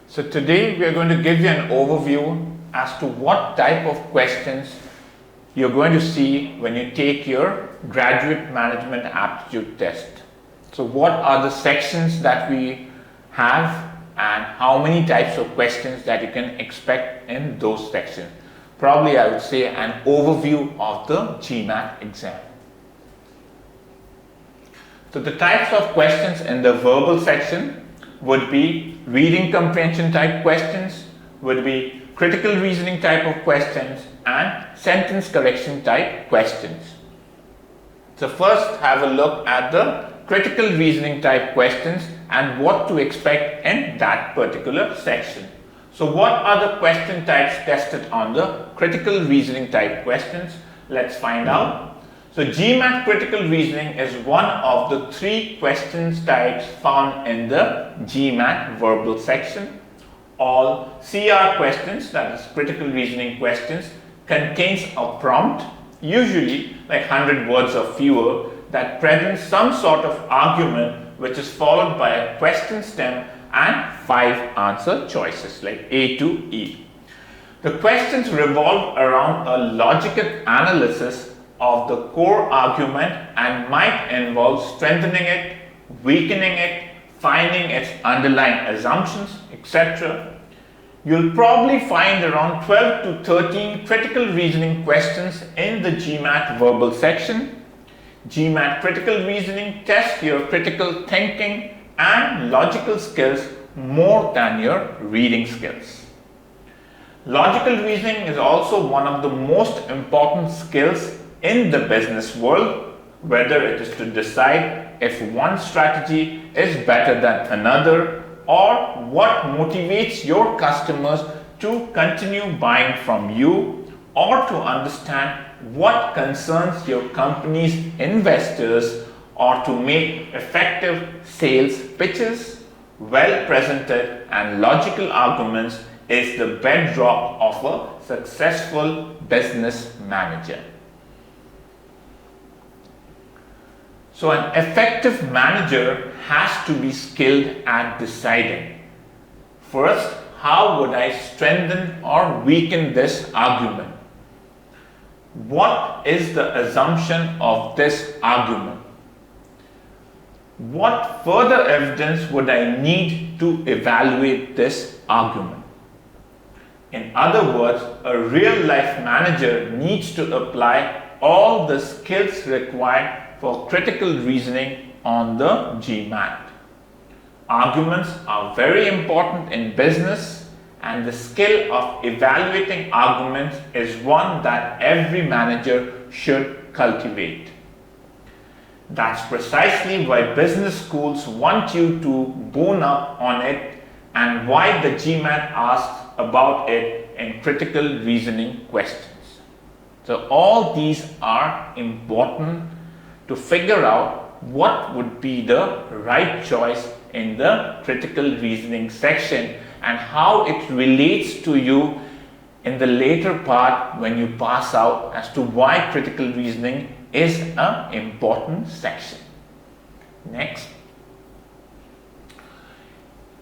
So today we are going to give you an overview as to what type of questions you're going to see when you take your graduate management aptitude test. So what are the sections that we have and how many types of questions that you can expect in those sections? Probably I would say an overview of the GMAT exam. So the types of questions in the verbal section would be reading comprehension type questions, would be critical reasoning type of questions, and sentence correction type questions. So first have a look at the critical reasoning type questions and what to expect in that particular section. So what are the question types tested on the critical reasoning type questions? Let's find out. So GMAT critical reasoning is one of the 3 questions types found in the GMAT verbal section. All CR questions, that is critical reasoning questions, contains a prompt, usually like 100 words or fewer, that presents some sort of argument which is followed by a question stem and 5 answer choices like A to E. The questions revolve around a logical analysis of the core argument and might involve strengthening it, weakening it, finding its underlying assumptions, etc. You'll probably find around 12 to 13 critical reasoning questions in the GMAT verbal section. GMAT critical reasoning tests your critical thinking and logical skills more than your reading skills. Logical reasoning is also one of the most important skills in the business world, whether it is to decide if one strategy is better than another or what motivates your customers to continue buying from you, or to understand what concerns your company's investors, or to make effective sales pitches. Well presented and logical arguments is the bedrock of a successful business manager. So an effective manager has to be skilled at deciding. First, how would I strengthen or weaken this argument? What is the assumption of this argument? What further evidence would I need to evaluate this argument? In other words, a real-life manager needs to apply all the skills required for critical reasoning on the GMAT. Arguments are very important in business, and the skill of evaluating arguments is one that every manager should cultivate. That's precisely why business schools want you to bone up on it and why the GMAT asks about it in critical reasoning questions. So all these are important to figure out what would be the right choice in the critical reasoning section and how it relates to you in the later part when you pass out as to why critical reasoning is an important section. Next.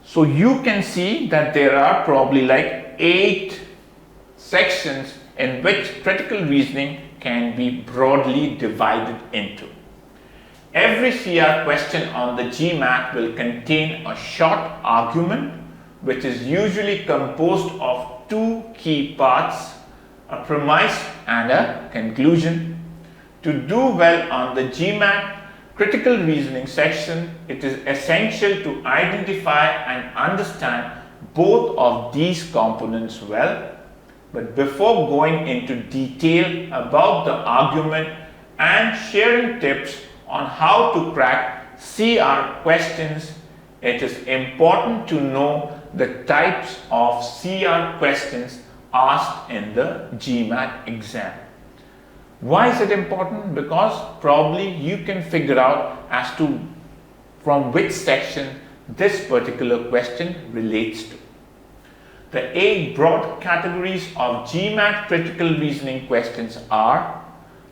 So you can see that there are probably like 8 sections in which critical reasoning can be broadly divided into. Every CR question on the GMAT will contain a short argument which is usually composed of 2 key parts, a premise and a conclusion. To do well on the GMAT critical reasoning section, it is essential to identify and understand both of these components well. But before going into detail about the argument and sharing tips on how to crack CR questions, it is important to know the types of CR questions asked in the GMAT exam. Why is it important? Because probably you can figure out as to from which section this particular question relates to. The 8 broad categories of GMAT critical reasoning questions are: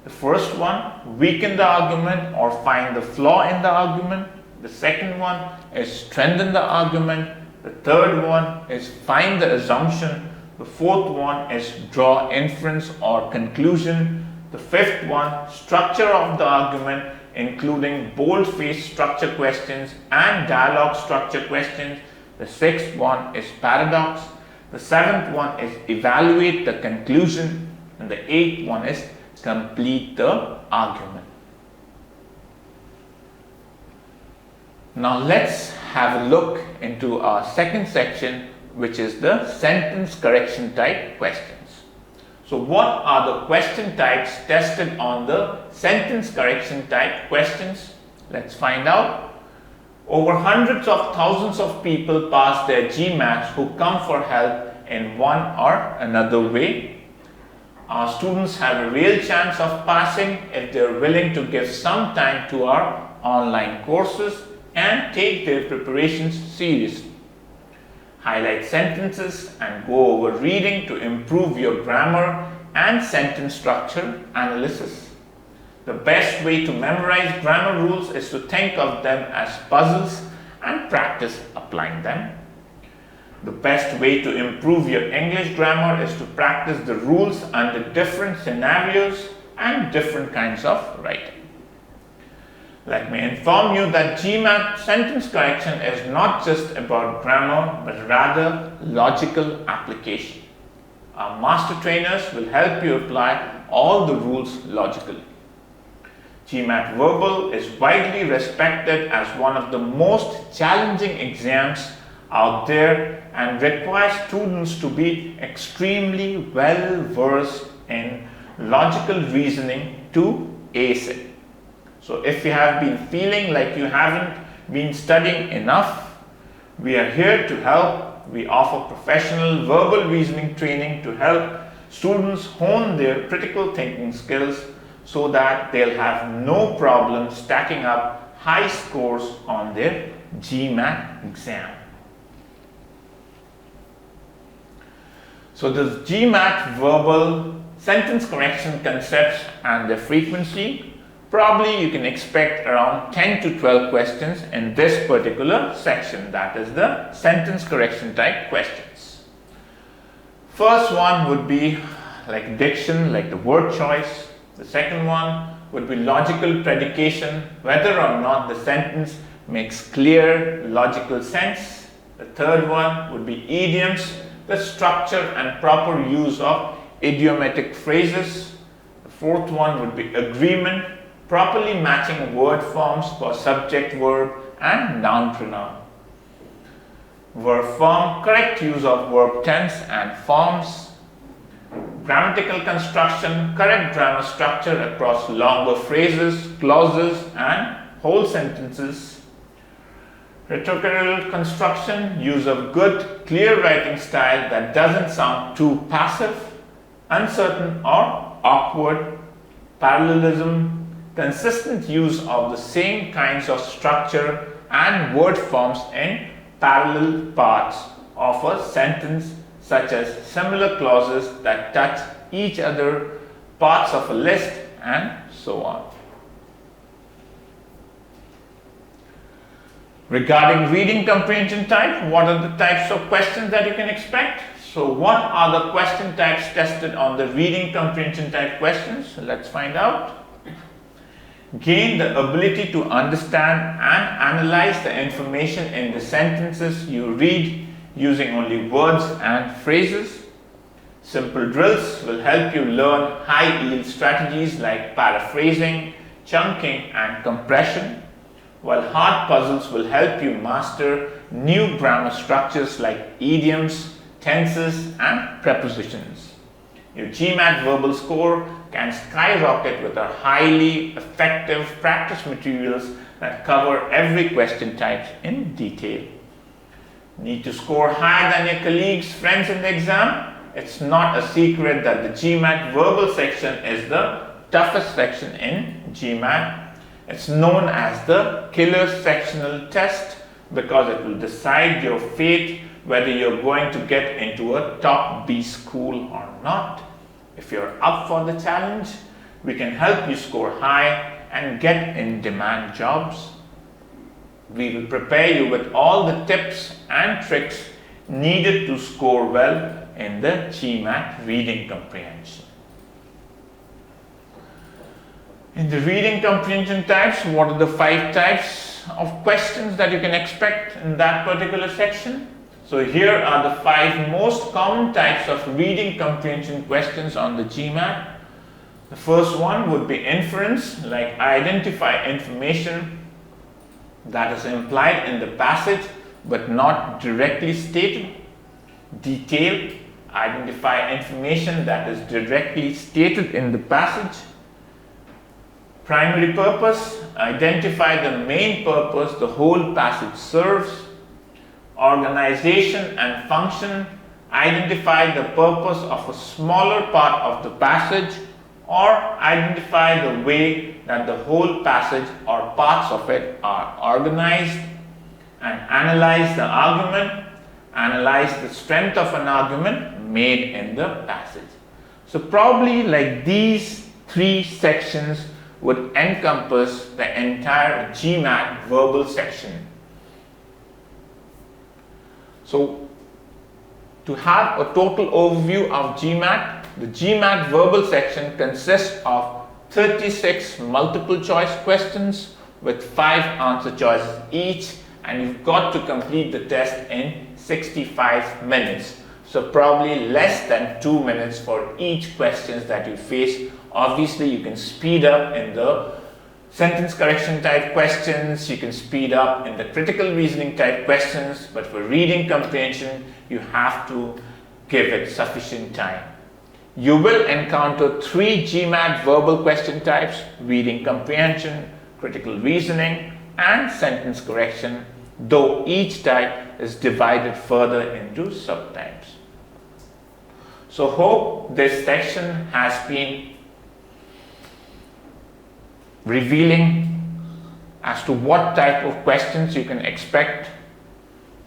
the first one, weaken the argument or find the flaw in the argument. The second one is strengthen the argument. The third one is find the assumption. The fourth one is draw inference or conclusion. The fifth one, structure of the argument, including bold-faced structure questions and dialogue structure questions. The sixth one is paradox. The seventh one is evaluate the conclusion. And the eighth one is complete the argument. Now let's have a look into our second section, which is the sentence correction type questions. So what are the question types tested on the sentence correction type questions? Let's find out. Over hundreds of thousands of people pass their GMATs who come for help in one or another way. Our students have a real chance of passing if they are willing to give some time to our online courses and take their preparations seriously. Highlight sentences and go over reading to improve your grammar and sentence structure analysis. The best way to memorize grammar rules is to think of them as puzzles and practice applying them. The best way to improve your English grammar is to practice the rules under different scenarios and different kinds of writing. Let me inform you that GMAT sentence correction is not just about grammar, but rather logical application. Our master trainers will help you apply all the rules logically. GMAT Verbal is widely respected as one of the most challenging exams out there and requires students to be extremely well versed in logical reasoning to ace it. So if you have been feeling like you haven't been studying enough, we are here to help. We offer professional verbal reasoning training to help students hone their critical thinking skills so that they'll have no problem stacking up high scores on their GMAT exam. So the GMAT verbal sentence correction concepts and their frequency. Probably you can expect around 10 to 12 questions in this particular section, that is the sentence correction type questions. First one would be like diction, like the word choice. The second one would be logical predication, whether or not the sentence makes clear logical sense. The third one would be idioms, the structure and proper use of idiomatic phrases. The fourth one would be agreement, properly matching word forms for subject, verb and noun pronoun. Verb form, correct use of verb tense and forms. Grammatical construction, correct grammar structure across longer phrases, clauses and whole sentences. Rhetorical construction, use of good, clear writing style that doesn't sound too passive, uncertain or awkward. Parallelism, consistent use of the same kinds of structure and word forms in parallel parts of a sentence, such as similar clauses that touch each other, parts of a list, and so on. Regarding reading comprehension type, what are the types of questions that you can expect? So what are the question types tested on the reading comprehension type questions? Let's find out. Gain the ability to understand and analyze the information in the sentences you read using only words and phrases. Simple drills will help you learn high yield strategies like paraphrasing, chunking and compression, while hard puzzles will help you master new grammar structures like idioms, tenses and prepositions. Your GMAT verbal score can skyrocket with our highly effective practice materials that cover every question type in detail. Need to score higher than your colleagues, friends in the exam? It's not a secret that the GMAT verbal section is the toughest section in GMAT. It's known as the killer sectional test because it will decide your fate, whether you're going to get into a top B school or not. If you're up for the challenge, we can help you score high and get in demand jobs. We will prepare you with all the tips and tricks needed to score well in the GMAT reading comprehension. In the reading comprehension types, what are the 5 types of questions that you can expect in that particular section? So here are the 5 most common types of reading comprehension questions on the GMAT. The first one would be inference, like identify information that is implied in the passage but not directly stated. Detail, identify information that is directly stated in the passage. Primary purpose, identify the main purpose the whole passage serves. Organization and function, identify the purpose of a smaller part of the passage or identify the way that the whole passage or parts of it are organized. And analyze the argument, analyze the strength of an argument made in the passage. So probably like these 3 sections would encompass the entire GMAT verbal section. So to have a total overview of GMAT, the GMAT verbal section consists of 36 multiple choice questions with 5 answer choices each, and you've got to complete the test in 65 minutes. So probably less than 2 minutes for each questions that you face. Obviously you can speed up in the sentence correction type questions, you can speed up in the critical reasoning type questions, but for reading comprehension you have to give it sufficient time. You will encounter 3 GMAT verbal question types: reading comprehension, critical reasoning and sentence correction, though each type is divided further into subtypes. So hope this section has been revealing as to what type of questions you can expect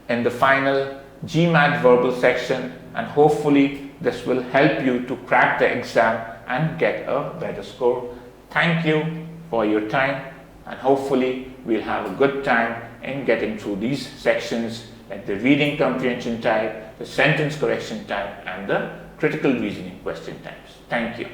in the final GMAT verbal section, and hopefully this will help you to crack the exam and get a better score. Thank you for your time, and hopefully we'll have a good time in getting through these sections like the reading comprehension type, the sentence correction type and the critical reasoning question types. Thank you.